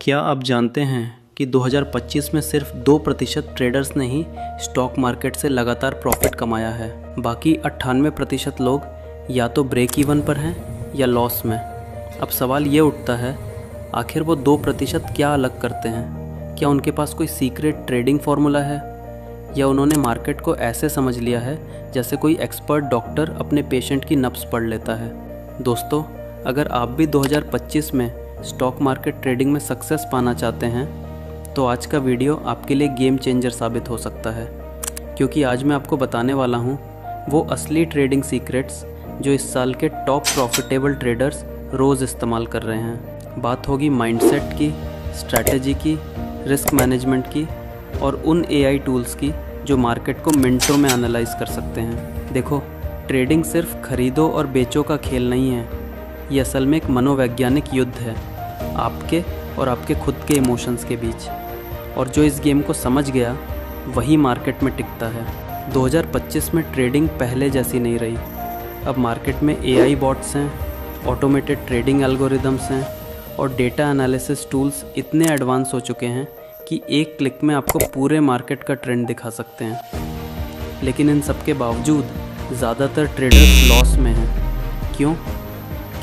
क्या आप जानते हैं कि 2025 में सिर्फ 2% ट्रेडर्स ने ही स्टॉक मार्केट से लगातार प्रॉफिट कमाया है। बाकी 98% लोग या तो ब्रेक इवन पर हैं या लॉस में। अब सवाल ये उठता है, आखिर वो 2% क्या अलग करते हैं? क्या उनके पास कोई सीक्रेट ट्रेडिंग फार्मूला है, या उन्होंने मार्केट को ऐसे समझ लिया है जैसे कोई एक्सपर्ट डॉक्टर अपने पेशेंट की नब्ज़ पढ़ लेता है? दोस्तों, अगर आप भी 2025 में स्टॉक मार्केट ट्रेडिंग में सक्सेस पाना चाहते हैं तो आज का वीडियो आपके लिए गेम चेंजर साबित हो सकता है, क्योंकि आज मैं आपको बताने वाला हूँ वो असली ट्रेडिंग सीक्रेट्स जो इस साल के टॉप प्रॉफिटेबल ट्रेडर्स रोज़ इस्तेमाल कर रहे हैं। बात होगी माइंडसेट की, स्ट्रैटेजी की, रिस्क मैनेजमेंट की और उन AI टूल्स की जो मार्केट को मिनटों में एनालाइज कर सकते हैं। देखो, ट्रेडिंग सिर्फ खरीदो और बेचो का खेल नहीं है, ये असल में एक मनोवैज्ञानिक युद्ध है आपके और आपके खुद के इमोशंस के बीच। और जो इस गेम को समझ गया वही मार्केट में टिकता है। 2025 में ट्रेडिंग पहले जैसी नहीं रही। अब मार्केट में AI बॉट्स हैं, ऑटोमेटेड ट्रेडिंग एल्गोरिदम्स हैं और डेटा एनालिसिस टूल्स इतने एडवांस हो चुके हैं कि एक क्लिक में आपको पूरे मार्केट का ट्रेंड दिखा सकते हैं। लेकिन इन सब के बावजूद ज़्यादातर ट्रेडर्स लॉस में हैं। क्यों?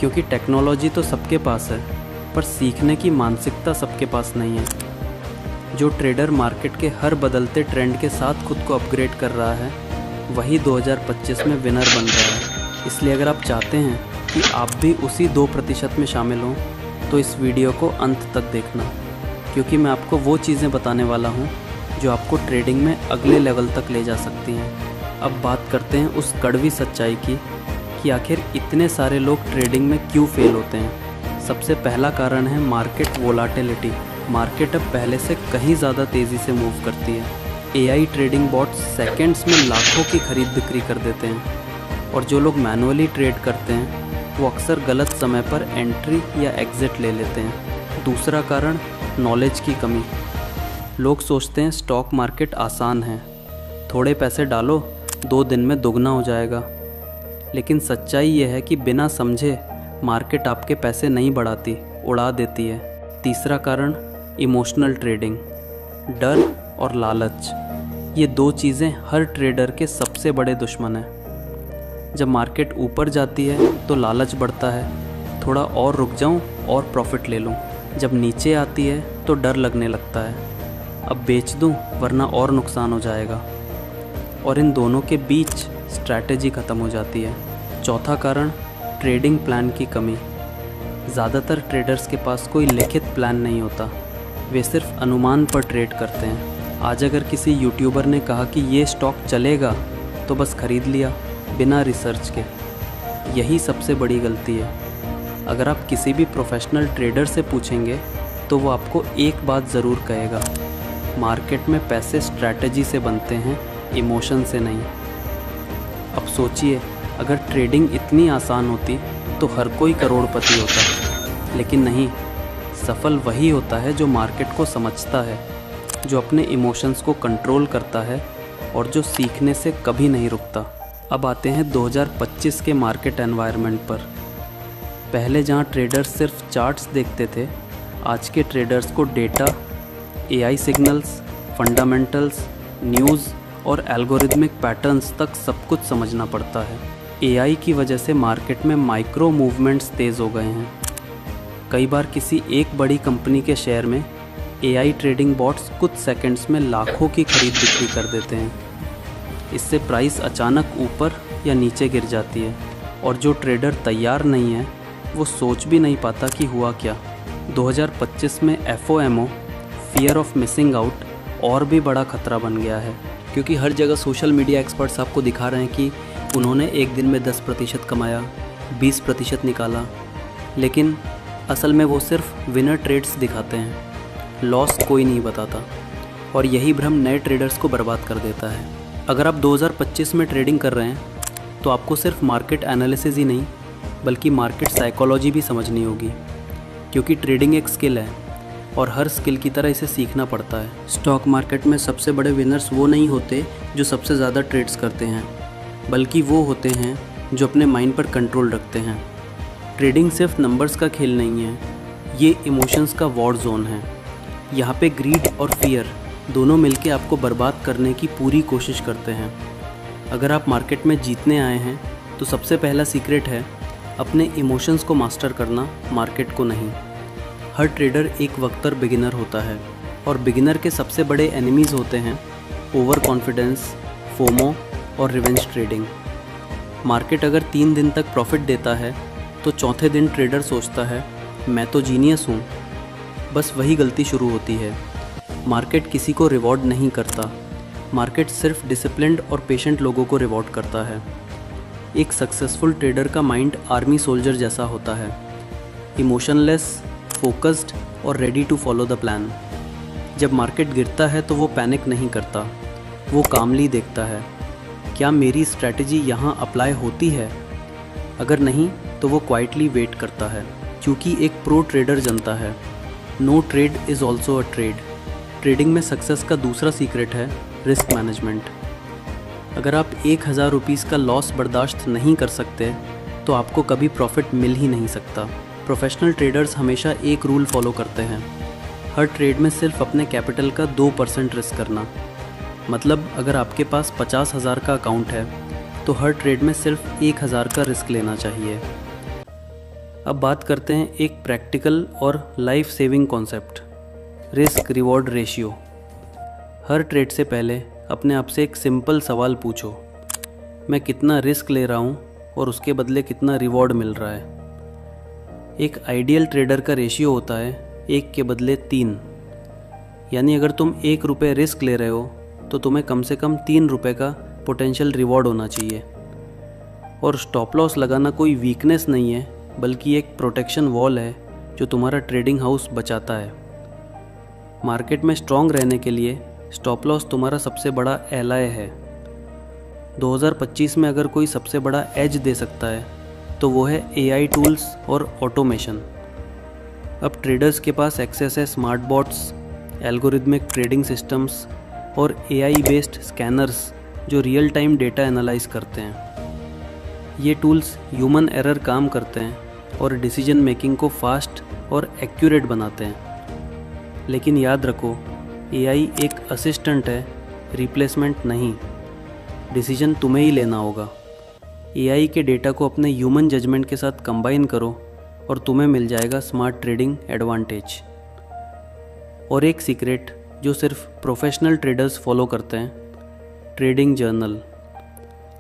क्योंकि टेक्नोलॉजी तो सबके पास है, पर सीखने की मानसिकता सबके पास नहीं है। जो ट्रेडर मार्केट के हर बदलते ट्रेंड के साथ खुद को अपग्रेड कर रहा है वही 2025 में विनर बन रहा है। इसलिए अगर आप चाहते हैं कि आप भी उसी 2% में शामिल हों तो इस वीडियो को अंत तक देखना, क्योंकि मैं आपको वो चीज़ें बताने वाला हूँ जो आपको ट्रेडिंग में अगले लेवल तक ले जा सकती हैं। अब बात करते हैं उस कड़वी सच्चाई की कि आखिर इतने सारे लोग ट्रेडिंग में क्यों फेल होते हैं। सबसे पहला कारण है मार्केट वोलाटिलिटी। मार्केट अब पहले से कहीं ज़्यादा तेज़ी से मूव करती है। AI ट्रेडिंग बॉट्स सेकंड्स में लाखों की खरीद बिक्री कर देते हैं, और जो लोग मैनुअली ट्रेड करते हैं वो अक्सर गलत समय पर एंट्री या एग्ज़िट ले लेते हैं। दूसरा कारण नॉलेज की कमी। लोग सोचते हैं स्टॉक मार्केट आसान है, थोड़े पैसे डालो 2 दिन में दोगुना हो जाएगा। लेकिन सच्चाई ये है कि बिना समझे मार्केट आपके पैसे नहीं बढ़ाती, उड़ा देती है। तीसरा कारण इमोशनल ट्रेडिंग। डर और लालच, ये 2 चीज़ें हर ट्रेडर के सबसे बड़े दुश्मन हैं। जब मार्केट ऊपर जाती है तो लालच बढ़ता है, थोड़ा और रुक जाऊं और प्रॉफिट ले लूं। जब नीचे आती है तो डर लगने लगता है, अब बेच दूं वरना और नुकसान हो जाएगा। और इन दोनों के बीच स्ट्रैटेजी ख़त्म हो जाती है। चौथा कारण ट्रेडिंग प्लान की कमी। ज़्यादातर ट्रेडर्स के पास कोई लिखित प्लान नहीं होता, वे सिर्फ अनुमान पर ट्रेड करते हैं। आज अगर किसी यूट्यूबर ने कहा कि ये स्टॉक चलेगा तो बस ख़रीद लिया बिना रिसर्च के। यही सबसे बड़ी गलती है। अगर आप किसी भी प्रोफेशनल ट्रेडर से पूछेंगे तो वो आपको एक बात ज़रूर कहेगा, मार्केट में पैसे स्ट्रैटेजी से बनते हैं, इमोशन से नहीं। अब सोचिए, अगर ट्रेडिंग इतनी आसान होती तो हर कोई करोड़पति होता। लेकिन नहीं, सफल वही होता है जो मार्केट को समझता है, जो अपने इमोशंस को कंट्रोल करता है और जो सीखने से कभी नहीं रुकता। अब आते हैं 2025 के मार्केट एनवायरनमेंट पर। पहले जहां ट्रेडर्स सिर्फ चार्ट्स देखते थे, आज के ट्रेडर्स को data, AI signals, fundamentals, news और एल्गोरिदमिक पैटर्न्स तक सब कुछ समझना पड़ता है। AI की वजह से मार्केट में माइक्रो मूवमेंट्स तेज़ हो गए हैं। कई बार किसी एक बड़ी कंपनी के शेयर में AI ट्रेडिंग बॉट्स कुछ सेकंड्स में लाखों की खरीद बिक्री कर देते हैं। इससे प्राइस अचानक ऊपर या नीचे गिर जाती है, और जो ट्रेडर तैयार नहीं है वो सोच भी नहीं पाता कि हुआ क्या। 2025 में FOMO, fear of missing out, और भी बड़ा खतरा बन गया है, क्योंकि हर जगह सोशल मीडिया एक्सपर्ट्स आपको दिखा रहे हैं कि उन्होंने एक दिन में 10% कमाया, 20% निकाला। लेकिन असल में वो सिर्फ विनर ट्रेड्स दिखाते हैं, लॉस कोई नहीं बताता, और यही भ्रम नए ट्रेडर्स को बर्बाद कर देता है। अगर आप 2025 में ट्रेडिंग कर रहे हैं तो आपको सिर्फ मार्केट एनालिसिस ही नहीं बल्कि मार्केट साइकोलॉजी भी समझनी होगी, क्योंकि ट्रेडिंग एक स्किल है और हर स्किल की तरह इसे सीखना पड़ता है। स्टॉक मार्केट में सबसे बड़े विनर्स वो नहीं होते जो सबसे ज़्यादा ट्रेड्स करते हैं, बल्कि वो होते हैं जो अपने माइंड पर कंट्रोल रखते हैं। ट्रेडिंग सिर्फ नंबर्स का खेल नहीं है, ये इमोशंस का वॉर जोन है। यहाँ पे ग्रीड और फियर दोनों मिलके आपको बर्बाद करने की पूरी कोशिश करते हैं। अगर आप मार्केट में जीतने आए हैं तो सबसे पहला सीक्रेट है अपने इमोशंस को मास्टर करना, मार्केट को नहीं। हर ट्रेडर एक वक्त पर बिगिनर होता है और बिगिनर के सबसे बड़े एनिमीज़ होते हैं ओवर कॉन्फिडेंस, फोमो और रिवेंज ट्रेडिंग। मार्केट अगर 3 दिन तक प्रॉफिट देता है तो चौथे दिन ट्रेडर सोचता है मैं तो जीनियस हूँ। बस वही गलती शुरू होती है। मार्केट किसी को रिवॉर्ड नहीं करता, मार्केट सिर्फ डिसिप्लिन्ड और पेशेंट लोगों को रिवॉर्ड करता है। एक सक्सेसफुल ट्रेडर का माइंड आर्मी सोल्जर जैसा होता है, इमोशनलेस, फोकस्ड और ready to follow the plan. जब मार्केट गिरता है तो वो पैनिक नहीं करता, वो कामली देखता है क्या मेरी स्ट्रैटेजी यहाँ अप्लाई होती है। अगर नहीं तो वो क्वाइटली वेट करता है, क्योंकि एक प्रो ट्रेडर जानता है no trade is also a trade. Trading में सक्सेस का दूसरा सीक्रेट है रिस्क मैनेजमेंट। अगर आप 1000 रुपीज़ का लॉस बर्दाश्त नहीं कर सकते तो आपको कभी प्रॉफिट मिल ही नहीं सकता। प्रोफेशनल ट्रेडर्स हमेशा एक रूल फॉलो करते हैं, हर ट्रेड में सिर्फ अपने कैपिटल का 2% रिस्क करना। मतलब अगर आपके पास 50,000 का अकाउंट है तो हर ट्रेड में सिर्फ 1000 का रिस्क लेना चाहिए। अब बात करते हैं एक प्रैक्टिकल और life saving concept, risk reward ratio. हर ट्रेड से पहले अपने आप से एक सिंपल सवाल पूछो, मैं कितना रिस्क ले रहा हूँ और उसके बदले कितना रिवॉर्ड मिल रहा है। एक आइडियल ट्रेडर का रेशियो होता है 1 के बदले 3। यानी अगर तुम 1 रुपये रिस्क ले रहे हो तो तुम्हें कम से कम 3 रुपये का पोटेंशियल रिवॉर्ड होना चाहिए। और स्टॉप लॉस लगाना कोई वीकनेस नहीं है, बल्कि एक प्रोटेक्शन वॉल है जो तुम्हारा ट्रेडिंग हाउस बचाता है। मार्केट में स्ट्रॉन्ग रहने के लिए स्टॉप लॉस तुम्हारा सबसे बड़ा एलाय है। 2025 में अगर कोई सबसे बड़ा एज दे सकता है तो वो है AI टूल्स और ऑटोमेशन। अब ट्रेडर्स के पास एक्सेस है smart bots, algorithmic trading systems और AI बेस्ड स्कैनर्स जो रियल टाइम डेटा एनालाइज करते हैं। ये टूल्स ह्यूमन एरर काम करते हैं और डिसीजन मेकिंग को फास्ट और एक्यूरेट बनाते हैं। लेकिन याद रखो, AI एक असिस्टेंट है, रिप्लेसमेंट नहीं। डिसीजन तुम्हें ही लेना होगा। AI के डेटा को अपने ह्यूमन जजमेंट के साथ कंबाइन करो और तुम्हें मिल जाएगा स्मार्ट ट्रेडिंग एडवांटेज। और एक सीक्रेट जो सिर्फ प्रोफेशनल ट्रेडर्स फॉलो करते हैं, ट्रेडिंग जर्नल।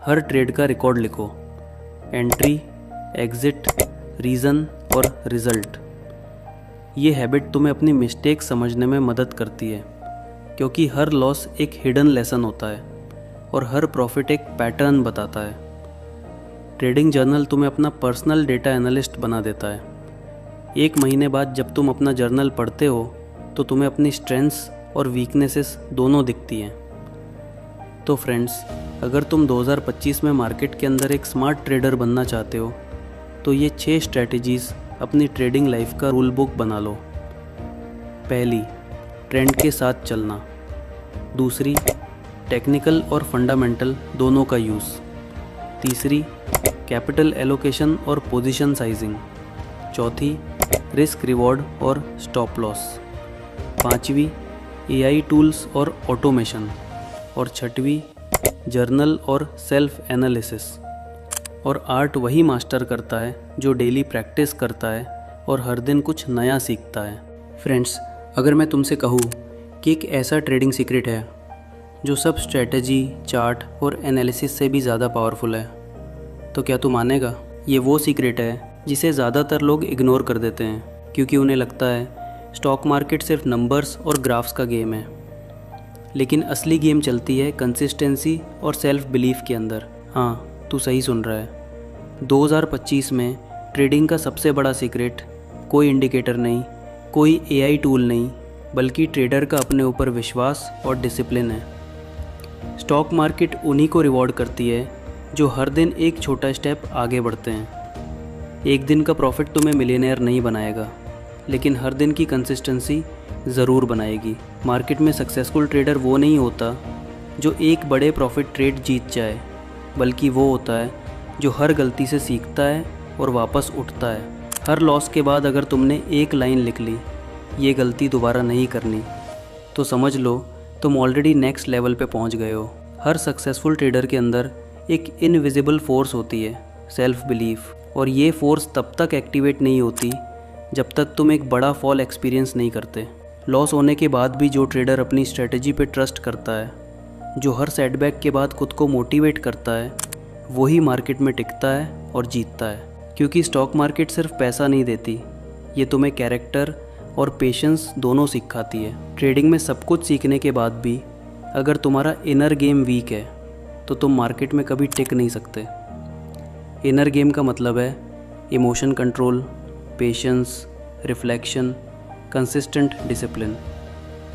हर ट्रेड का रिकॉर्ड लिखो, एंट्री, एग्जिट, रीज़न और रिज़ल्ट। ये हैबिट तुम्हें अपनी मिस्टेक समझने में मदद करती है, क्योंकि हर लॉस एक हिडन लेसन होता है और हर प्रॉफिट एक पैटर्न बताता है। ट्रेडिंग जर्नल तुम्हें अपना पर्सनल डेटा एनालिस्ट बना देता है। 1 महीने बाद जब तुम अपना जर्नल पढ़ते हो तो तुम्हें अपनी स्ट्रेंथ्स और वीकनेसेस दोनों दिखती हैं। तो फ्रेंड्स, अगर तुम 2025 में मार्केट के अंदर एक स्मार्ट ट्रेडर बनना चाहते हो तो ये 6 स्ट्रैटेजीज़ अपनी ट्रेडिंग लाइफ का रूल बुक बना लो। पहली, ट्रेंड के साथ चलना। दूसरी, टेक्निकल और फंडामेंटल दोनों का यूज़। तीसरी, कैपिटल एलोकेशन और पोजीशन साइजिंग। चौथी, रिस्क रिवॉर्ड और स्टॉप लॉस। पांचवी, AI टूल्स और ऑटोमेशन। और छठवीं, जर्नल और सेल्फ एनालिसिस। और आर्ट वही मास्टर करता है जो डेली प्रैक्टिस करता है और हर दिन कुछ नया सीखता है। फ्रेंड्स, अगर मैं तुमसे कहूँ कि एक ऐसा ट्रेडिंग सीक्रेट है जो सब स्ट्रेटजी, चार्ट और एनालिसिस से भी ज़्यादा पावरफुल है, तो क्या तू मानेगा? ये वो सीक्रेट है जिसे ज़्यादातर लोग इग्नोर कर देते हैं, क्योंकि उन्हें लगता है स्टॉक मार्केट सिर्फ नंबर्स और ग्राफ्स का गेम है। लेकिन असली गेम चलती है कंसिस्टेंसी और सेल्फ बिलीफ के अंदर। हाँ, तू सही सुन रहा है। 2025 में ट्रेडिंग का सबसे बड़ा सीक्रेट कोई इंडिकेटर नहीं, कोई AI टूल नहीं, बल्कि ट्रेडर का अपने ऊपर विश्वास और डिसिप्लिन है। स्टॉक मार्केट उन्हीं को रिवॉर्ड करती है जो हर दिन एक छोटा स्टेप आगे बढ़ते हैं। एक दिन का प्रॉफिट तुम्हें मिलियनेयर नहीं बनाएगा, लेकिन हर दिन की कंसिस्टेंसी ज़रूर बनाएगी। मार्केट में सक्सेसफुल ट्रेडर वो नहीं होता जो एक बड़े प्रॉफिट ट्रेड जीत जाए, बल्कि वो होता है जो हर गलती से सीखता है और वापस उठता है। हर लॉस के बाद अगर तुमने एक लाइन लिख ली, ये गलती दोबारा नहीं करनी, तो समझ लो तुम ऑलरेडी नेक्स्ट लेवल पे पहुंच गए हो। हर सक्सेसफुल ट्रेडर के अंदर एक इनविजिबल फोर्स होती है, सेल्फ बिलीफ, और ये फोर्स तब तक एक्टिवेट नहीं होती जब तक तुम एक बड़ा फॉल एक्सपीरियंस नहीं करते। लॉस होने के बाद भी जो ट्रेडर अपनी स्ट्रेटजी पे ट्रस्ट करता है, जो हर सेटबैक के बाद खुद को मोटिवेट करता है, वही मार्केट में टिकता है और जीतता है। क्योंकि स्टॉक मार्केट सिर्फ पैसा नहीं देती, ये तुम्हें कैरेक्टर और पेशेंस दोनों सिखाती है। ट्रेडिंग में सब कुछ सीखने के बाद भी अगर तुम्हारा इनर गेम वीक है तो तुम मार्केट में कभी टिक नहीं सकते। इनर गेम का मतलब है emotion control, patience, reflection, consistent discipline.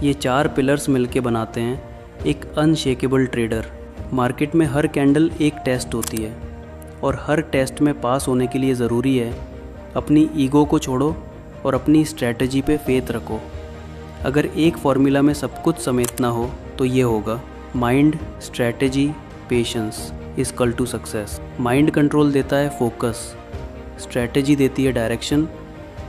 ये 4 पिलर्स मिलके बनाते हैं एक अनशेकेबल ट्रेडर। मार्केट में हर कैंडल एक टेस्ट होती है और हर टेस्ट में पास होने के लिए ज़रूरी है अपनी ईगो को छोड़ो और अपनी स्ट्रैटेजी पे फेथ रखो। अगर एक फॉर्मूला में सब कुछ समेटना हो तो ये होगा: mind, strategy, patience equal to success. Mind control देता है फोकस, स्ट्रैटेजी देती है डायरेक्शन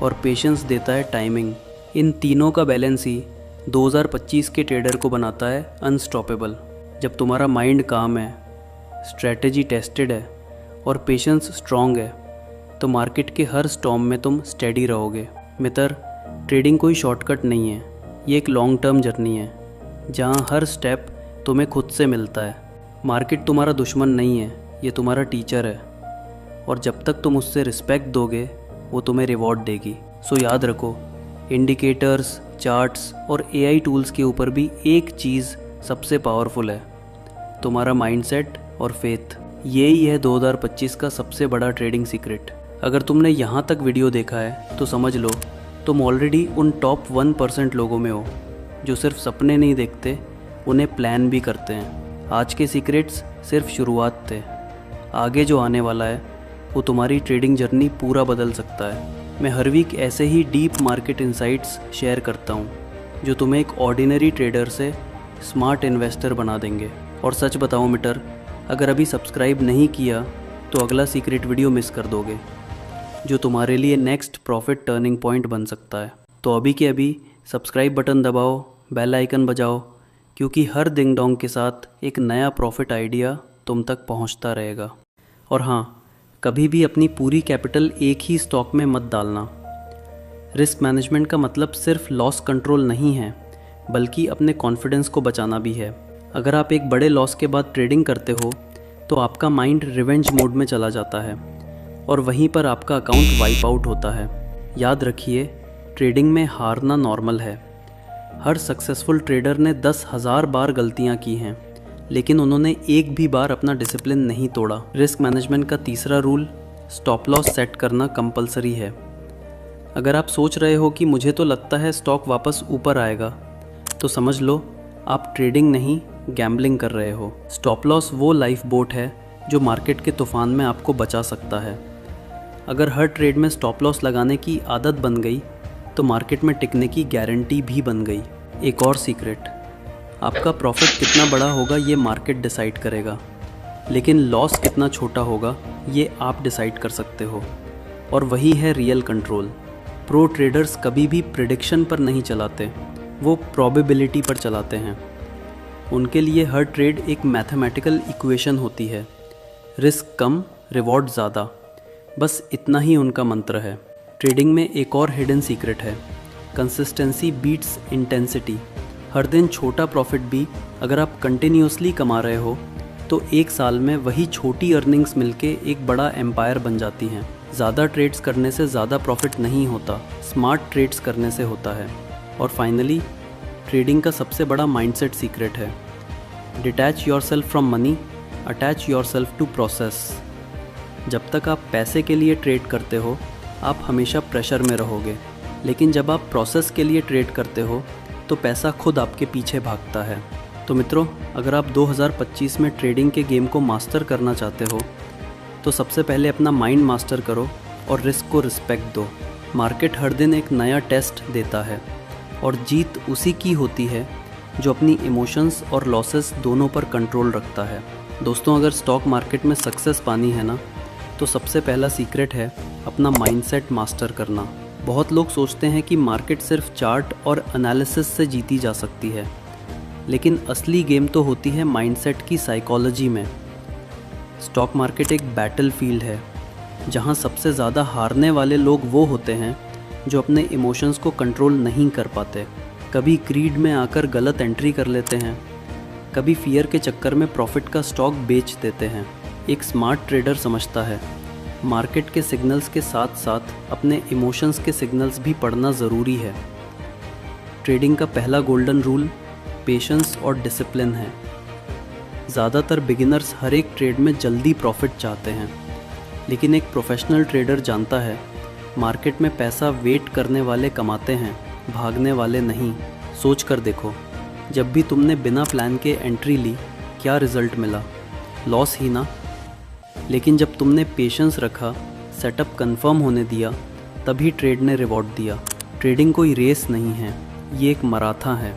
और पेशेंस देता है टाइमिंग। इन तीनों का बैलेंस ही 2025 के ट्रेडर को बनाता है अनस्टॉपेबल। जब तुम्हारा माइंड काम है, स्ट्रैटेजी टेस्टेड है और पेशेंस स्ट्रॉन्ग है, तो मार्केट के हर स्टॉर्म में तुम स्टेडी रहोगे। मित्र, ट्रेडिंग कोई शॉर्टकट नहीं है, ये एक लॉन्ग टर्म जर्नी है जहाँ हर स्टेप तुम्हें खुद से मिलता है। मार्केट तुम्हारा दुश्मन नहीं है, ये तुम्हारा टीचर है, और जब तक तुम उससे रिस्पेक्ट दोगे वो तुम्हें रिवॉर्ड देगी। सो याद रखो, इंडिकेटर्स, चार्ट्स और AI टूल्स के ऊपर भी एक चीज़ सबसे पावरफुल है: तुम्हारा माइंडसेट और फेथ। यही है 2025 का सबसे बड़ा ट्रेडिंग सीक्रेट। अगर तुमने यहाँ तक वीडियो देखा है तो समझ लो तुम ऑलरेडी उन टॉप 1% लोगों में हो जो सिर्फ सपने नहीं देखते, उन्हें प्लान भी करते हैं। आज के सीक्रेट्स सिर्फ शुरुआत थे, आगे जो आने वाला है वो तुम्हारी ट्रेडिंग जर्नी पूरा बदल सकता है। मैं हर वीक ऐसे ही डीप मार्केट इंसाइट्स शेयर करता हूँ जो तुम्हें एक ऑर्डिनरी ट्रेडर से स्मार्ट इन्वेस्टर बना देंगे। और सच बताऊँ मित्र, अगर अभी सब्सक्राइब नहीं किया तो अगला सीक्रेट वीडियो मिस कर दोगे जो तुम्हारे लिए नेक्स्ट प्रॉफिट टर्निंग पॉइंट बन सकता है। तो अभी के अभी सब्सक्राइब बटन दबाओ, बेल आइकन बजाओ, क्योंकि हर डिंग डोंग के साथ एक नया प्रॉफिट आइडिया तुम तक पहुंचता रहेगा। और हाँ, कभी भी अपनी पूरी कैपिटल एक ही स्टॉक में मत डालना। रिस्क मैनेजमेंट का मतलब सिर्फ लॉस कंट्रोल नहीं है, बल्कि अपने कॉन्फिडेंस को बचाना भी है। अगर आप एक बड़े लॉस के बाद ट्रेडिंग करते हो तो आपका माइंड रिवेंज मोड में चला जाता है और वहीं पर आपका अकाउंट वाइप आउट होता है। याद रखिए, ट्रेडिंग में हारना नॉर्मल है। हर सक्सेसफुल ट्रेडर ने 10,000 बार गलतियां की हैं, लेकिन उन्होंने एक भी बार अपना डिसिप्लिन नहीं तोड़ा। रिस्क मैनेजमेंट का तीसरा रूल: स्टॉप लॉस सेट करना कंपलसरी है। अगर आप सोच रहे हो कि मुझे तो लगता है स्टॉक वापस ऊपर आएगा, तो समझ लो आप ट्रेडिंग नहीं, गैम्बलिंग कर रहे हो। स्टॉप लॉस वो लाइफ बोट है जो मार्केट के तूफान में आपको बचा सकता है। अगर हर ट्रेड में स्टॉप लॉस लगाने की आदत बन गई तो मार्केट में टिकने की गारंटी भी बन गई। एक और सीक्रेट: आपका प्रॉफिट कितना बड़ा होगा ये मार्केट डिसाइड करेगा, लेकिन लॉस कितना छोटा होगा ये आप डिसाइड कर सकते हो। और वही है रियल कंट्रोल। प्रो ट्रेडर्स कभी भी प्रेडिक्शन पर नहीं चलाते, वो प्रोबेबिलिटी पर चलाते हैं। उनके लिए हर ट्रेड एक मैथमेटिकल इक्वेशन होती है: रिस्क कम, रिवॉर्ड ज़्यादा। बस इतना ही उनका मंत्र है। ट्रेडिंग में एक और हिडन सीक्रेट है: कंसिस्टेंसी बीट्स इंटेंसिटी। हर दिन छोटा प्रॉफिट भी अगर आप कंटिन्यूसली कमा रहे हो तो एक साल में वही छोटी अर्निंग्स मिलके एक बड़ा एम्पायर बन जाती हैं। ज़्यादा ट्रेड्स करने से ज़्यादा प्रॉफिट नहीं होता, स्मार्ट ट्रेड्स करने से होता है। और फाइनली, ट्रेडिंग का सबसे बड़ा माइंडसेट सीक्रेट है: detach yourself from money, attach yourself to process. जब तक आप पैसे के लिए ट्रेड करते हो आप हमेशा प्रेशर में रहोगे, लेकिन जब आप प्रोसेस के लिए ट्रेड करते हो तो पैसा खुद आपके पीछे भागता है। तो मित्रों, अगर आप 2025 में ट्रेडिंग के गेम को मास्टर करना चाहते हो तो सबसे पहले अपना माइंड मास्टर करो और रिस्क को रिस्पेक्ट दो। मार्केट हर दिन एक नया टेस्ट देता है और जीत उसी की होती है जो अपनी इमोशंस और लॉसेस दोनों पर कंट्रोल रखता है। दोस्तों, अगर स्टॉक मार्केट में सक्सेस पानी है ना, तो सबसे पहला सीक्रेट है अपना माइंडसेट मास्टर करना। बहुत लोग सोचते हैं कि मार्केट सिर्फ चार्ट और एनालिसिस से जीती जा सकती है, लेकिन असली गेम तो होती है माइंडसेट की साइकोलॉजी में। स्टॉक मार्केट एक बैटल फील्ड है जहां सबसे ज़्यादा हारने वाले लोग वो होते हैं जो अपने इमोशंस को कंट्रोल नहीं कर पाते। कभी ग्रीड में आकर गलत एंट्री कर लेते हैं, कभी फियर के चक्कर में प्रॉफिट का स्टॉक बेच देते हैं। एक स्मार्ट ट्रेडर समझता है मार्केट के सिग्नल्स के साथ साथ अपने इमोशंस के सिग्नल्स भी पढ़ना ज़रूरी है। ट्रेडिंग का पहला गोल्डन रूल पेशेंस और डिसिप्लिन है। ज़्यादातर बिगिनर्स हर एक ट्रेड में जल्दी प्रॉफिट चाहते हैं, लेकिन एक प्रोफेशनल ट्रेडर जानता है मार्केट में पैसा वेट करने वाले कमाते हैं, भागने वाले नहीं। सोच कर देखो, जब भी तुमने बिना प्लान के एंट्री ली, क्या रिज़ल्ट मिला? लॉस ही ना। लेकिन जब तुमने पेशेंस रखा, सेटअप कंफर्म होने दिया, तभी ट्रेड ने रिवॉर्ड दिया। ट्रेडिंग कोई रेस नहीं है, ये एक मराठन है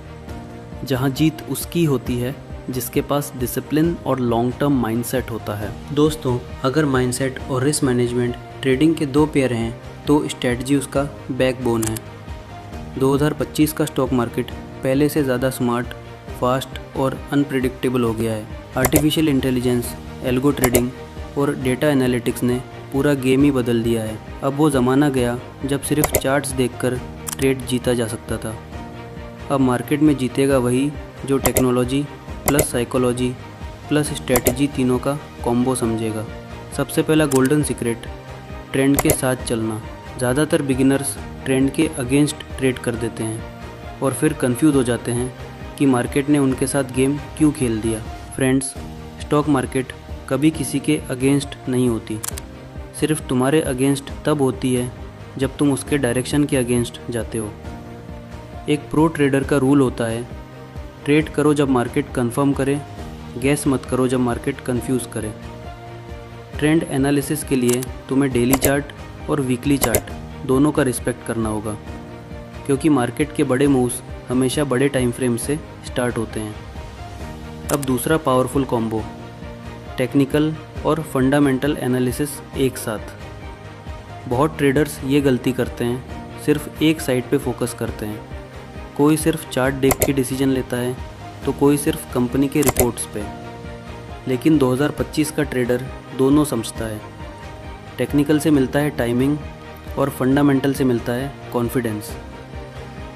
जहाँ जीत उसकी होती है जिसके पास डिसिप्लिन और लॉन्ग टर्म माइंडसेट होता है। दोस्तों, अगर माइंडसेट और रिस्क मैनेजमेंट ट्रेडिंग के दो पैर हैं तो स्ट्रेटजी उसका बैकबोन है। 2025 का स्टॉक मार्केट पहले से ज़्यादा स्मार्ट, फास्ट और अनप्रेडिक्टेबल हो गया है। आर्टिफिशियल इंटेलिजेंस, एल्गो ट्रेडिंग और डेटा एनालिटिक्स ने पूरा गेम ही बदल दिया है। अब वो ज़माना गया जब सिर्फ चार्ट्स देखकर ट्रेड जीता जा सकता था। अब मार्केट में जीतेगा वही जो technology plus psychology plus strategy तीनों का कॉम्बो समझेगा। सबसे पहला गोल्डन सीक्रेट, ट्रेंड के साथ चलना। ज़्यादातर बिगिनर्स ट्रेंड के अगेंस्ट ट्रेड कर देते हैं और फिर कंफ्यूज हो जाते हैं कि मार्केट ने उनके साथ गेम क्यों खेल दिया। फ्रेंड्स, स्टॉक मार्केट कभी किसी के अगेंस्ट नहीं होती, सिर्फ तुम्हारे अगेंस्ट तब होती है जब तुम उसके डायरेक्शन के अगेंस्ट जाते हो। एक प्रो ट्रेडर का रूल होता है, ट्रेड करो जब मार्केट कंफर्म करे, गैस मत करो जब मार्केट कंफ्यूज करे। ट्रेंड एनालिसिस के लिए तुम्हें डेली चार्ट और वीकली चार्ट दोनों का रिस्पेक्ट करना होगा, क्योंकि मार्केट के बड़े मूव्स हमेशा बड़े टाइम फ्रेम से स्टार्ट होते हैं। अब दूसरा पावरफुल कॉम्बो, टेक्निकल और फंडामेंटल एनालिसिस एक साथ। बहुत ट्रेडर्स ये गलती करते हैं, सिर्फ एक साइड पे फोकस करते हैं। कोई सिर्फ चार्ट देख के डिसीजन लेता है तो कोई सिर्फ कंपनी के रिपोर्ट्स पे। लेकिन 2025 का ट्रेडर दोनों समझता है। टेक्निकल से मिलता है टाइमिंग और फंडामेंटल से मिलता है कॉन्फिडेंस।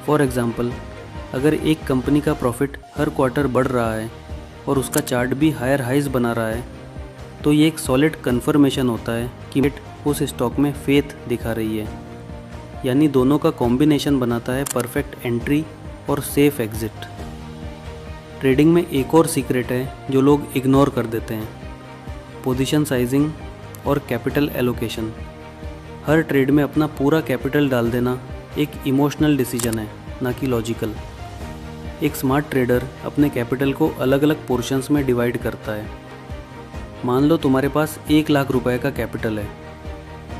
फॉर एग्ज़ाम्पल, अगर एक कंपनी का प्रॉफिट हर क्वार्टर बढ़ रहा है और उसका चार्ट भी हायर हाइज बना रहा है, तो ये एक सॉलिड कन्फर्मेशन होता है कि मार्केट उस स्टॉक में फेथ दिखा रही है। यानी दोनों का कॉम्बिनेशन बनाता है परफेक्ट एंट्री और सेफ एग्जिट। ट्रेडिंग में एक और सीक्रेट है जो लोग इग्नोर कर देते हैं, पोजीशन साइजिंग और कैपिटल एलोकेशन। हर ट्रेड में अपना पूरा कैपिटल डाल देना एक इमोशनल डिसीजन है, ना कि लॉजिकल। एक स्मार्ट ट्रेडर अपने कैपिटल को अलग अलग पोर्शंस में डिवाइड करता है। मान लो तुम्हारे पास 1 लाख रुपए का कैपिटल है,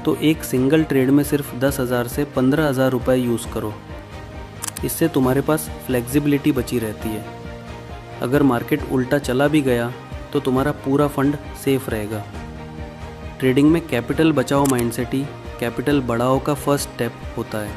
तो एक सिंगल ट्रेड में सिर्फ 10,000 से 15,000 रुपये यूज़ करो। इससे तुम्हारे पास फ्लेक्सिबिलिटी बची रहती है। अगर मार्केट उल्टा चला भी गया तो तुम्हारा पूरा फंड सेफ रहेगा। ट्रेडिंग में कैपिटल बचाओ माइंडसेट ही कैपिटल बढ़ाओ का फर्स्ट स्टेप होता है।